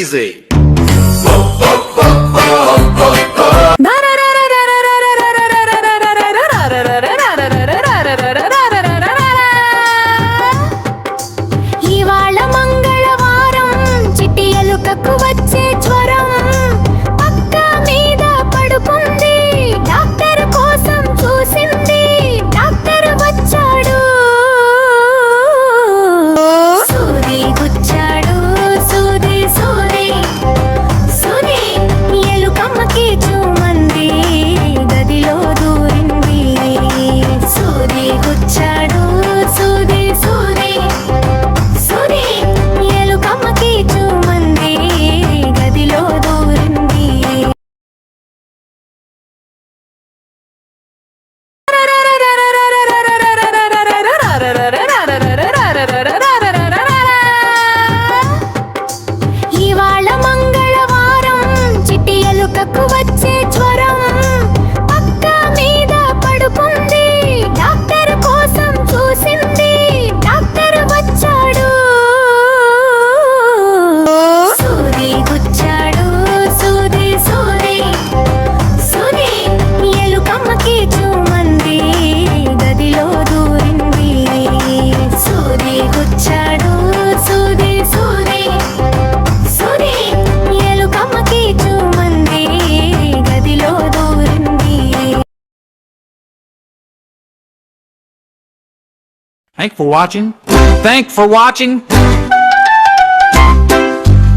easy. ఇవాళ మంగళవారం చిట్టి ఎలుకకు వచ్చే జ్వరం పక్క మీద పడుకుంది డాక్టర్ కోసం చూసింది డాక్టర్ వచ్చాడు సూది గుచ్చాడు సూది సూది సూది ఎలుకమ్మకి చూమంది గదిలో దూరింది సూది గుచ్చాడు సూది సూది సూది ఎలుకమ్మకి చూమంది గదిలో దూరింది ఇవాళ మంగళవారం చిట్టి ఎలుకకు వచ్చే జ్వరం పక్క మీద పడుకుంది డాక్టర్ కోసం చూసింది డాక్టర్ వచ్చాడు సూది గుచ్చాడు సూది సూది సూది ఎలుకమ్మకి చూమంది గదిలో దూరింది సూది గుచ్చాడు సూది సూది సూది ఎలుకమ్మకి చూమంది గదిలో దూరింది Thanks for watching.